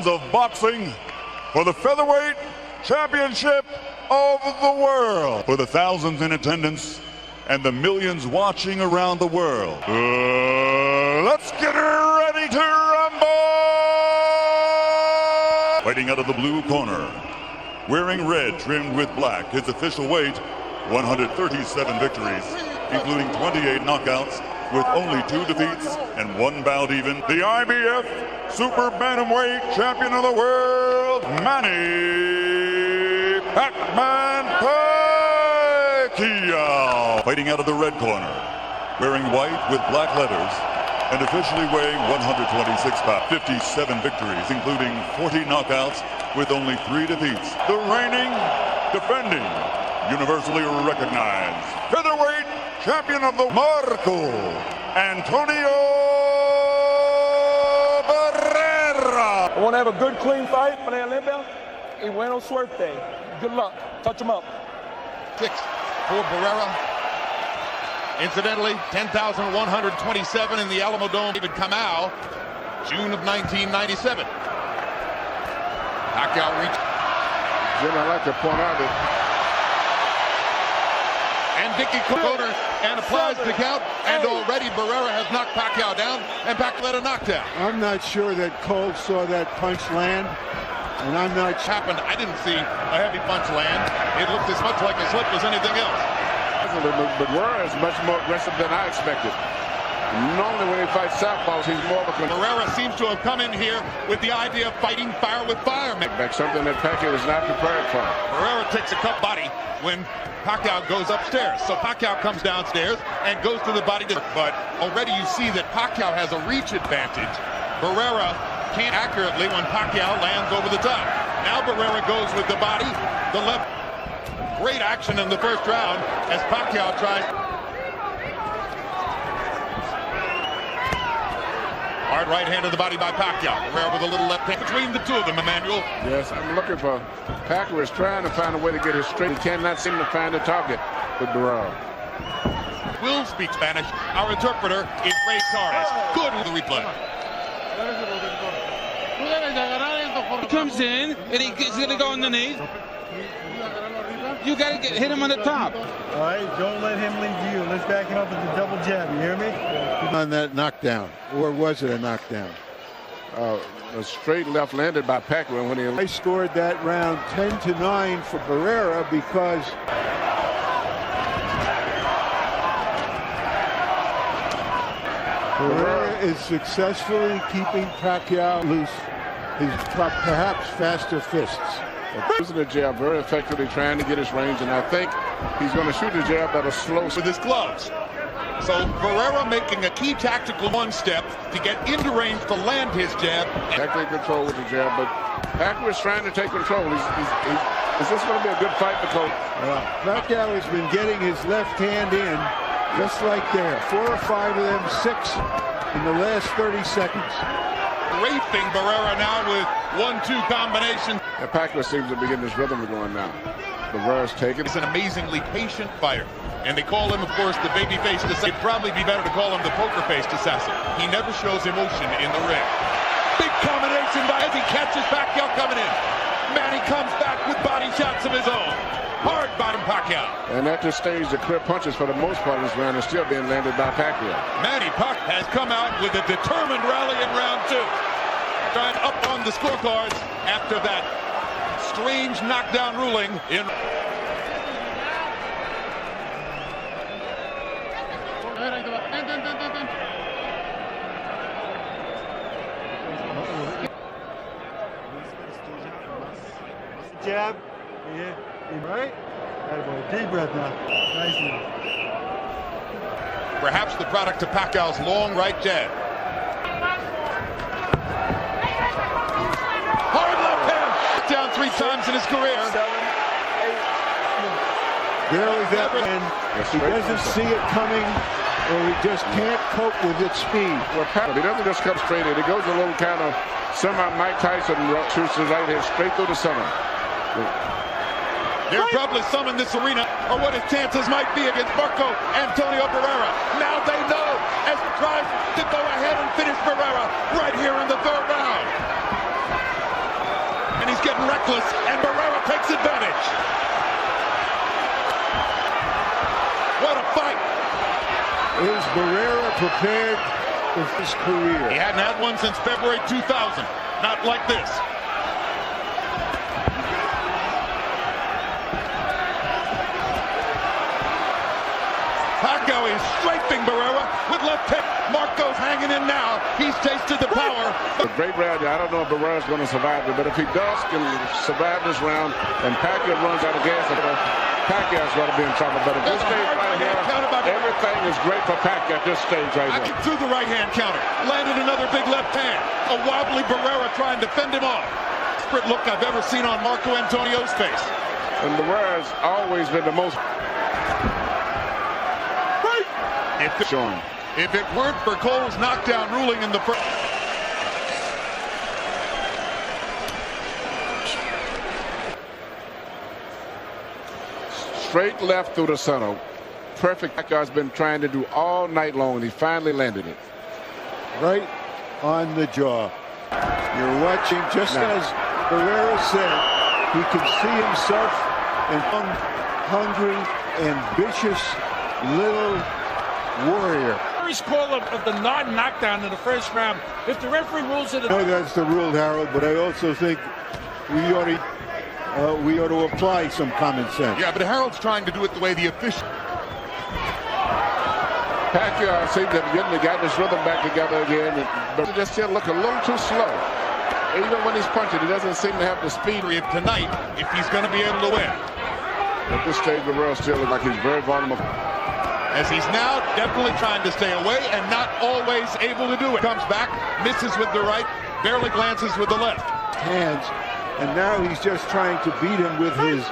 rounds of boxing for the Featherweight Championship of the world. For the thousands in attendance and the millions watching around the world. Let's get ready to rumble! Fighting out of the blue corner, wearing red trimmed with black, his official weight, 137 victories, including 28 knockouts, with only 2 defeats and 1 bout even. The IBF Super Bantamweight Champion of the World, Manny Pacquiao. Fighting out of the red corner, wearing white with black letters, and officially weighing 126 pounds, 57 victories, including 40 knockouts, with only 3 defeats. The reigning, defending, universally recognized Featherweight Champion of the Marco Antonio Barrera. I want to have a good, clean fight for the Olympia. Y bueno suerte. Good luck. Touch him up. 6 for Barrera. Incidentally, 10,127 in the Alamodome. David Kamau, June of 1997. Pacquiao reached. Jim, I'd like to point out that. And Dickey corner and applies the count. And already Barrera has knocked Pacquiao down. And Pacquiao led a knockdown. I'm not sure that Cole saw that punch land. And I'm not sure. Happened. I didn't see a heavy punch land. It looked as much like a slip as anything else. But Barrera is much more aggressive than I expected. Normally when he fights southpaws, he's more of a... Barrera seems to have come in here with the idea of fighting fire with fire. Back something that Pacquiao was not prepared for. Barrera takes a cup body when Pacquiao goes upstairs. So Pacquiao comes downstairs and goes to the body. But already you see that Pacquiao has a reach advantage. Barrera can't accurately when Pacquiao lands over the top. Now Barrera goes with the body, the left. Great action in the first round as Pacquiao tries. Hard right hand to the body by Pacquiao. Barrera with a little left hand between the two of them, Emmanuel. Yes, I'm looking for... Pacquiao is trying to find a way to get his straight. He cannot seem to find a target with Barrera. Will speak Spanish. Our interpreter is Ray Torres. Good with the replay. He comes in and he's going to go underneath. You got to hit him on the top. All right, don't let him lead you. Let's back him up with the double jab. You hear me? On that knockdown, or was it a knockdown? A straight left landed by Pacquiao when he... I scored that round 10-9 for Barrera because Barrera is successfully keeping Pacquiao loose. His perhaps faster fists. Using the jab very effectively, trying to get his range, and I think he's going to shoot the jab at a slow... with his gloves. So Barrera making a key tactical one step to get into range to land his jab. Technically control with the jab, but Pacquiao is trying to take control. Is this going to be a good fight for Cole? Pacquiao has been getting his left hand in, just like there. 4 or 5 of them, 6 in the last 30 seconds. Raping Barrera now with 1-2 combination. And Pacquiao seems to be getting his rhythm going now. Barrera's taking. He's an amazingly patient fighter. And they call him, of course, the baby-faced assassin. It'd probably be better to call him the poker-faced assassin. He never shows emotion in the ring. Big combination by as he catches Pacquiao coming in. Manny comes back with body shots of his own. Hard bottom Pacquiao. And at this stage, the clear punches for the most part of this round are still being landed by Pacquiao. Manny Pacquiao has come out with a determined rally in round 2. Trying up on the scorecards after that strange knockdown ruling in... Jab. Yeah. Right? Deep breath now. Nice one. Perhaps the product of Pacquiao's long right jab. Hard left hand. Down 3 times in his career. 7, 8. Barely that, and he doesn't see it coming, or he just can't cope with its speed. Well, Pacquiao, he doesn't just come straight in. He goes a little kind of semi-Mike Tyson, shoots his right hand straight through the center. They're probably some in this arena, or what his chances might be against Marco Antonio Barrera. Now they know as he tries to go ahead and finish Barrera right here in the 3rd round. reckless, and Barrera takes advantage. What a fight. Is Barrera prepared for his career? He hadn't had one since February 2000. Not like this. Pacquiao is strafing Barrera with left hand. Marco's hanging in now. He's tasted the power. A great round. I don't know if Barrera's going to survive it, but if he does, can survive this round, and Pacquiao runs out of gas, Pacquiao's going to be in trouble. But at this stage right here, everything is great for Pacquiao at this stage right here. Through the right hand counter, landed another big left hand. A wobbly Barrera trying to fend him off. Desperate look I've ever seen on Marco Antonio's face. And Barrera's always been the most. If it weren't for Cole's knockdown ruling in the first. Straight left through the center. Perfect. Pacquiao's been trying to do all night long, and he finally landed it. Right on the jaw. You're watching, just as Barrera said, he can see himself in hungry, ambitious little warrior. First call of the non-knockdown in the first round. If the referee rules it, I know that's the rule, Harold, but I also think we ought to apply some common sense. Yeah, but Harold's trying to do it the way the official. Pacquiao seems to have gotten his rhythm back together again, but he just still look a little too slow. Even when he's punching, he doesn't seem to have the speed Tonight, if he's going to be able to win. At this stage, Barrera still looks like he's very vulnerable. As he's now definitely trying to stay away and not always able to do it. Comes back, misses with the right, barely glances with the left. Hands, and now he's just trying to beat him with his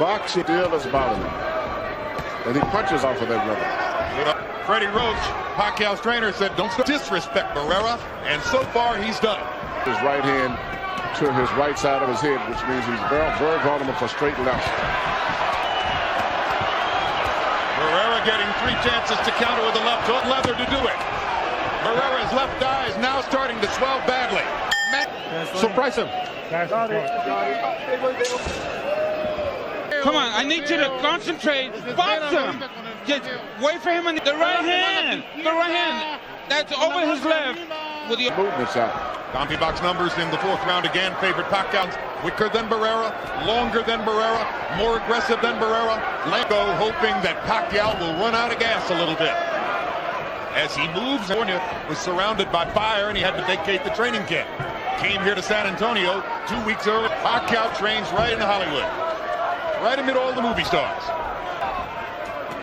boxing. Still is bothering him. And he punches off of that rhythm. Freddie Roach, Pacquiao's trainer, said, don't disrespect Barrera, and so far he's done it. His right hand to his right side of his head, which means he's very, very vulnerable for straight left. Barrera getting 3 chances to counter with the left hook, leather to do it. Barrera's left eye is now starting to swell badly. Surprise him. Come on, I need you to concentrate. Box him. Just wait for him on the right hand. The right hand. That's over his left. With the movements out. Donkey box numbers in the 4th round again favored Pacquiao. Quicker than Barrera, longer than Barrera, more aggressive than Barrera. Lego hoping that Pacquiao will run out of gas a little bit. As he moves, California was surrounded by fire and he had to vacate the training camp. Came here to San Antonio 2 weeks earlier. Pacquiao trains right in Hollywood. Right amid all the movie stars.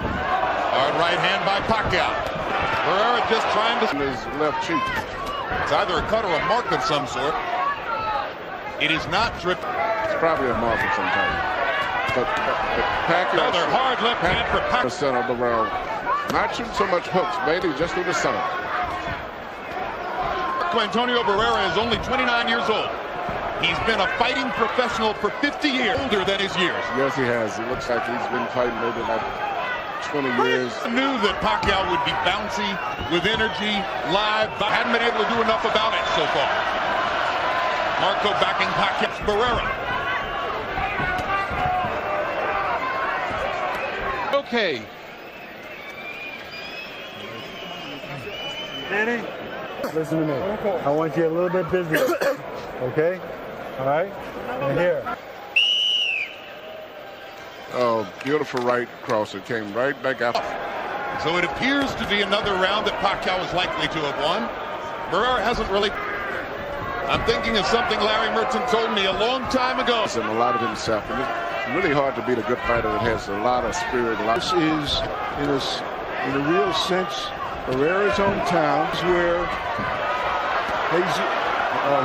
Hard right hand by Pacquiao. Barrera just trying to... His left cheek. It's either a cut or a mark of some sort. It is not tripped. It's probably a mark of some type. But Pacquiao... Another hard left hand for Pacquiao. The center of the round. Not shooting so much hooks, mainly just through the center. Marco Antonio Barrera is only 29 years old. He's been a fighting professional for 50 years, older than his years. Yes, he has. It looks like he's been fighting maybe like 20 years. I knew that Pacquiao would be bouncy, with energy, live, but hadn't been able to do enough about it so far. Marco backing Pacquiao. Barrera. okay. Manny, listen to me. I want you a little bit busy. Okay? All right? And here. Oh, beautiful right cross. It came right back out. So it appears to be another round that Pacquiao is likely to have won. Barrera hasn't really... I'm thinking of something Larry Merchant told me a long time ago. And a lot of himself. And it's really hard to beat a good fighter that has a lot of spirit. This is, in a real sense, Barrera's hometown, where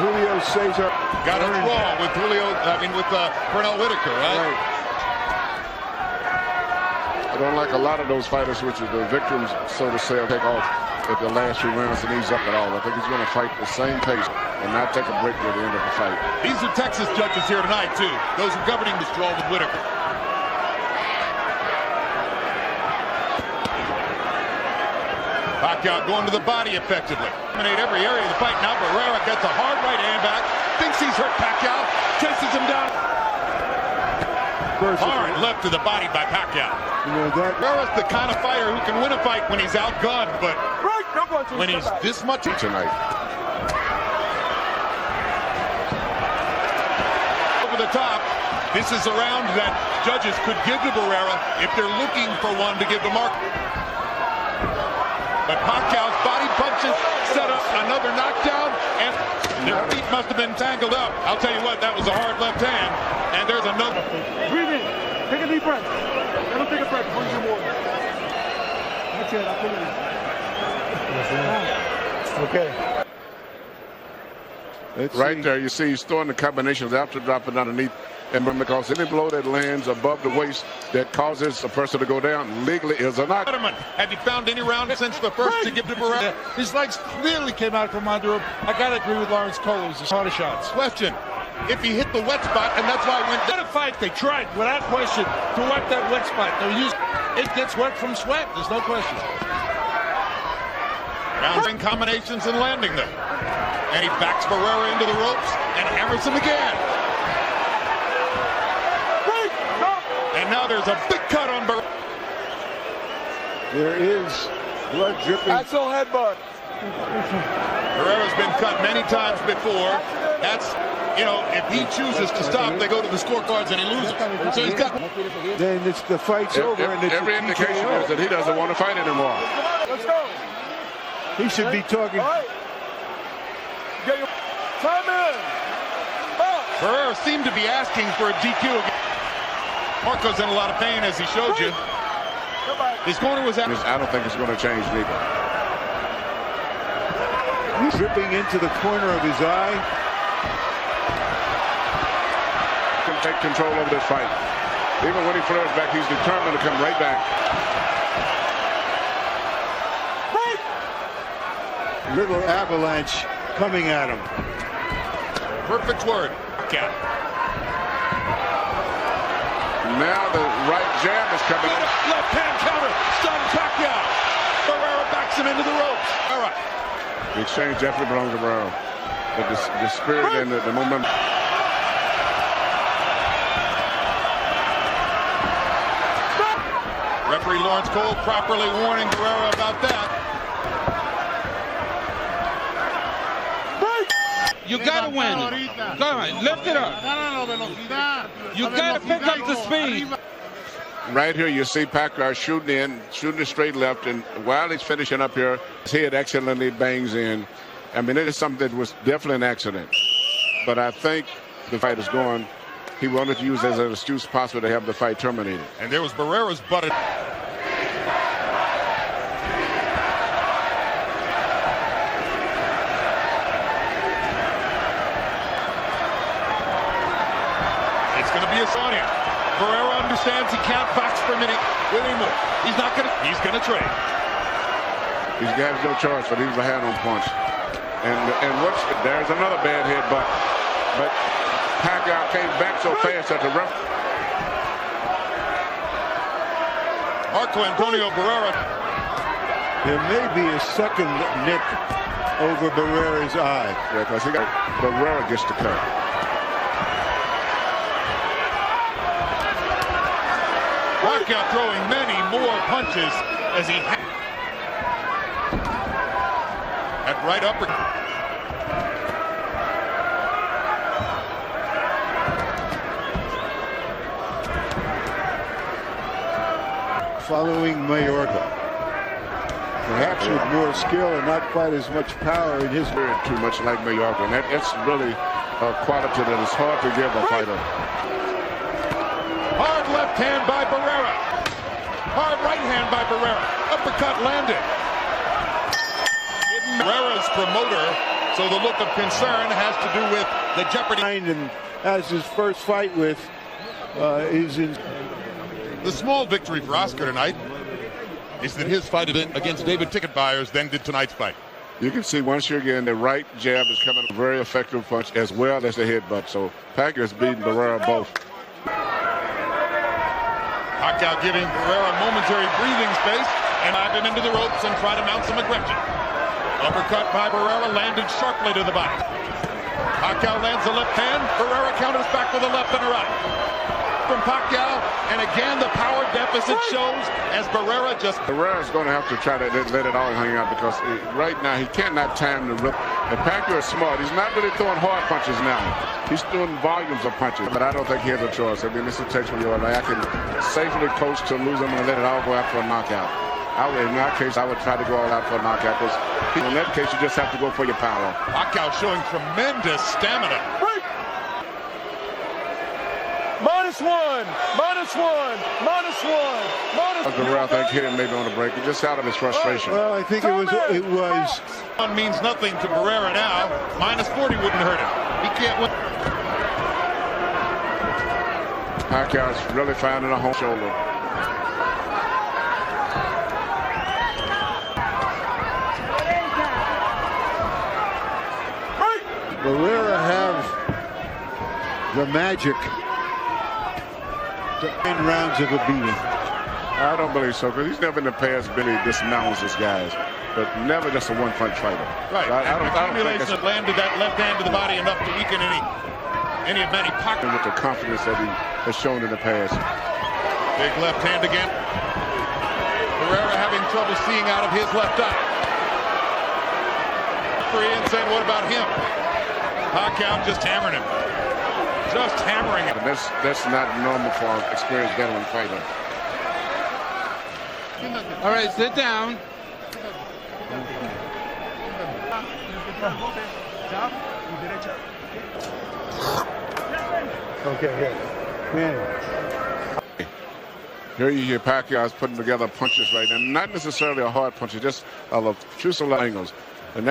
Julio Cesar got it wrong with Pernell Whitaker, right? I don't like a lot of those fighters, which are the victims, so to say, take off at the last 2 rounds and ease up at all. I think he's going to fight the same pace and not take a break at the end of the fight. These are Texas judges here tonight, too. Those are governing this draw with Whitaker. Pacquiao going to the body effectively. Dominate every area of the fight. Now Barrera gets a hard right hand back. Thinks he's hurt Pacquiao. Chases him down. versatile. Hard left to the body by Pacquiao. You know, Barrera's the kind of fighter who can win a fight when he's outgunned, but when he's this much tonight. Over the top, this is a round that judges could give to Barrera if they're looking for one to give to Marco. But Pacquiao's body punches set up another knockdown, and their feet must have been tangled up. I'll tell you what, that was a hard left hand, and there's another. Breathe in. Take a deep breath. Let him take a breath. Bring some water. That's it. I'll put it in. Okay. Right there, you see he's throwing the combinations after dropping underneath. And because any blow that lands above the waist that causes a person to go down legally is a knock. Have you found any round since the first to give to Barrera? His legs clearly came out from under him. I got to agree with Lawrence Cole. He's a harder shots. Question, if he hit the wet spot, and that's why I went down. In a fight, they tried, without question, to wipe that wet spot. It gets wet from sweat. There's no question. Rounding combinations and landing them. And he backs Barrera into the ropes and hammers him again. And now there's a big cut on Barrera. There is blood dripping. Axel headbutt. Barrera's been cut many times before. That's, you know, if he chooses to stop, they go to the scorecards and he loses. So he's got. Then it's the fight's over. And it's every indication is that he doesn't want to fight anymore. Let's go. He should be talking. All right. Get your time in. Barrera seemed to be asking for a DQ. Marco's in a lot of pain, as he showed you. His corner was out. I don't think it's going to change neither. He's dripping into the corner of his eye. Can take control over this fight. Even when he flares back, he's determined to come right back. Little avalanche coming at him. Perfect word. Yeah. Now the right jab is coming in. Left hand counter. Stunned Pacquiao. Barrera backs him into the ropes. All right. The exchange definitely belongs to Barrera. But the spirit and the momentum. Referee Lawrence Cole properly warning Barrera about that. You gotta win. Go on, lift it up. You gotta pick up the speed. Right here, you see Pacquiao shooting a straight left, and while he's finishing up here, his head accidentally bangs in. I mean, it is something that was definitely an accident. But I think the fight is going. He wanted to use as an excuse possible to have the fight terminated. And there was Barrera's butt. On him. Barrera understands he can't box for a minute anymore. He's gonna trade. He's got no choice, but he's behind on punch. And there's another bad headbutt. But Pacquiao came back so fast that the ref. Marco Antonio Barrera. There may be a second nick over Barrera's eye. Yeah, because Barrera gets the cut. Pacquiao throwing many more punches as he that right upper. Following Mayorga. Perhaps with more skill and not quite as much power in his. Too much like Mayorga, and that's really a quality that is hard to give a fighter. Hard left hand by Barrera. Hard right hand by Barrera. Uppercut landed. Barrera's promoter, so the look of concern has to do with the jeopardy. And as his first fight with is in. The small victory for Oscar tonight is that his fight against David Ticket Buyers then did tonight's fight. You can see once again the right jab is coming, a very effective punch as well as the headbutt. So Pacquiao's beating Barrera both. Pacquiao giving Barrera momentary breathing space and dive him into the ropes and try to mount some aggression. Uppercut by Barrera landed sharply to the body. Pacquiao lands a left hand. Barrera counters back with a left and a right. from Pacquiao, and again the power deficit shows as Barrera just... Barrera's going to have to try to let it all hang out because right now he cannot time the rip. And Pacquiao is smart. He's not really throwing hard punches now. He's throwing volumes of punches, but I don't think he has a choice. I mean, this is a text where you're like, I can safely coach to lose him and let it all go out for a knockout. In that case, I would try to go all out for a knockout because in that case, you just have to go for your power. Pacquiao showing tremendous stamina. -1, -1, -1. Barrera, I think, hit him maybe on the break. He just out of his frustration. Well, I think it was. One means nothing to Barrera now. -40 wouldn't hurt him. He can't win. Pacquiao's really finding a home shoulder. Barrera have the magic to end rounds of a beating. I don't believe so, because he's never in the past been dismounts his guys, but never just a one-punch fighter. Right. I don't think it's landed that left hand to the body enough to weaken any of Manny Pacquiao. With the confidence that he has shown in the past. Big left hand again. Barrera having trouble seeing out of his left eye. Free and saying, what about him? Pacquiao just hammering him. Just hammering him. That's not normal for an experienced veteran fighter. All right, sit down. Okay, good. Man. Here you hear Pacquiao's putting together punches right now. Not necessarily a hard punch, just a few select angles. And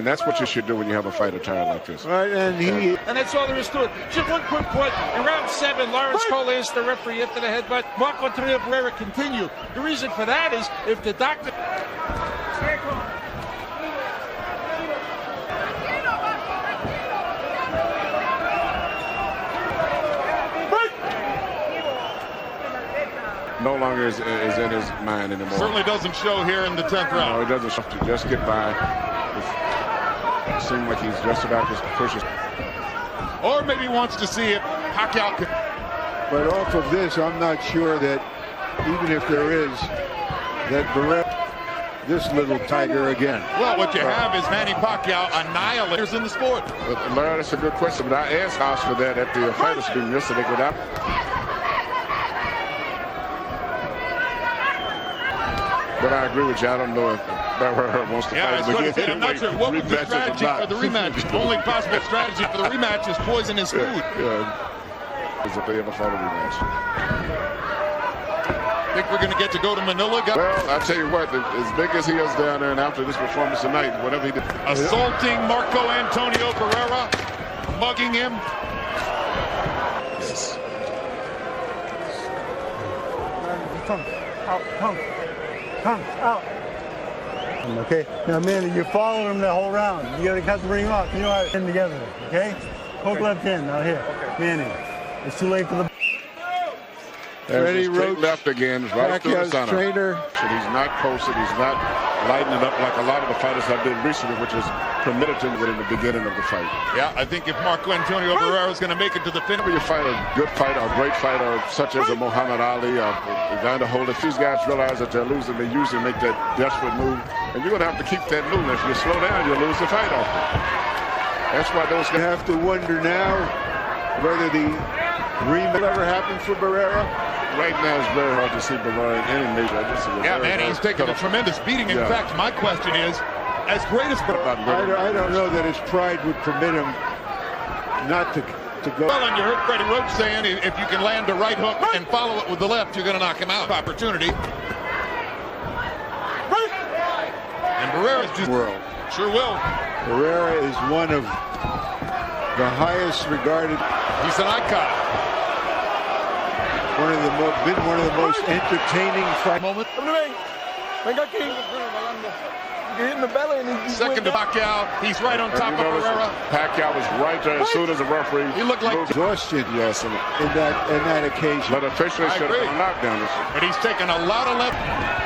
that's what you should do when you have a fighter tired like this. Right, and that's all there is to it. Just one quick point. In round 7, Lawrence Cole asked the referee after the headbutt, Marco Antonio Barrera continue. The reason for that is if the doctor... No longer is in his mind anymore. Certainly doesn't show here in the 10th round. No, it doesn't show. To just get by. It seems like he's just about to push it. Or maybe wants to see if Pacquiao can. But off of this, I'm not sure that even if there is, that Barrera, this little tiger again. Well, what you have is Manny Pacquiao annihilators in the sport. Larry, that's a good question, but I asked House for that at the fighters meeting yesterday. But I agree with you. I don't know if Barrera wants to fight again. I'm not sure. What would the strategy for the rematch? The only possible strategy for the rematch is poison his food. As if they ever fought a rematch. Think we're going to get to go to Manila? Well, I tell you what, as big as he is down there, and after this performance tonight, whatever he did. Assaulting Marco Antonio Barrera, mugging him. Come out. Okay. Now, Manny, you followed him the whole round. You got to cut the ring off. You know how to end together. Okay. Poke left hand. Now here, Manny. It's too late for the. Ready, Roach left again, right through the center. Trainer. He's not posted. He's not lighting it up like a lot of the fighters have been recently, which is permitted to him in the beginning of the fight. Yeah, I think if Marco Antonio Barrera is going to make it to the finish. You fight a good fighter, a great fighter, such as a Muhammad Ali, Evander Holyfield. These guys realize that they're losing. They usually make that desperate move, and you're going to have to keep that moving. If you slow down, you'll lose the fight off. That's why those guys have to wonder now whether the rematch ever happened for Barrera. Right now, it's very hard to see Barrera in any major. Yeah, man, he's taken a tremendous beating. In fact, my question is, as great as Barrera... I don't know that his pride would permit him not to go. Well, and you heard Freddie Roach saying if you can land a right hook and follow it with the left, you're going to knock him out. Opportunity. And Barrera's just... Sure will. Barrera is one of the highest regarded... He's an icon. Been one of the most entertaining fight moment. Venga aquí. hit in the belly and he Second to Pacquiao. He's right on top of Barrera. Pacquiao was right there as soon as the referee. He looked like exhaustion. Yes, in that occasion. but officially should have been a knockdown. But he's taken a lot of left.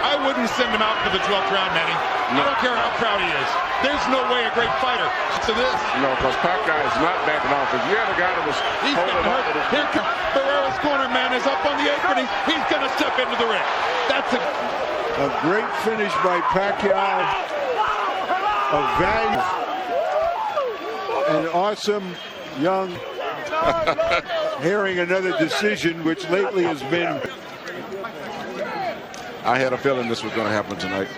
I wouldn't send him out to the 12th round, Manny. I don't care how proud he is. There's no way a great fighter to this. No, because Pacquiao is not backing off. If you had a guy that was holding up, Here comes Barrera's corner man is up on the apron. He's going to step into the ring. That's a great finish by Pacquiao. A value. An awesome young. Hearing another decision, which lately has been. I had a feeling this was going to happen tonight.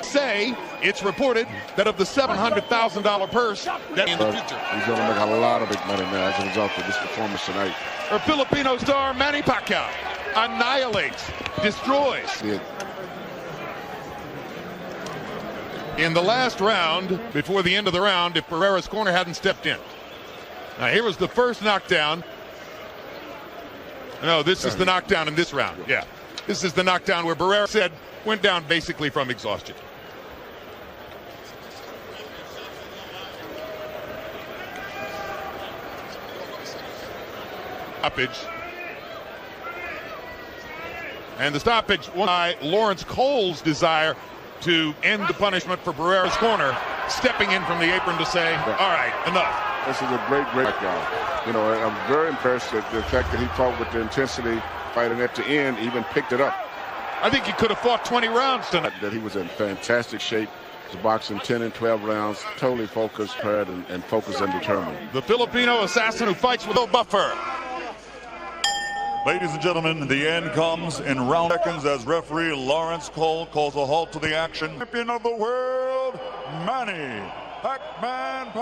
Say it's reported that of the $700,000 purse that in the future. He's going to make a lot of big money now as a result of this performance tonight. Our Filipino star Manny Pacquiao annihilates, destroys. In the last round, before the end of the round, if Barrera's corner hadn't stepped in. Now here was the first knockdown. No, this is the knockdown in this round. Yeah, this is the knockdown where Barrera went down basically from exhaustion. Stoppage. And the stoppage won by Lawrence Cole's desire to end the punishment for Barrera's corner, stepping in from the apron to say, all right, enough. This is a great knockout. You know, I'm very impressed at the fact that he fought with the intensity, fighting at the end, even picked it up. I think he could have fought 20 rounds tonight. That he was in fantastic shape. He was boxing 10 and 12 rounds, totally focused, prepared, and focused and determined. The Filipino assassin who fights with a buffer. Ladies and gentlemen, the end comes in round seconds as referee Lawrence Cole calls a halt to the action. Champion of the world, Manny Pacquiao.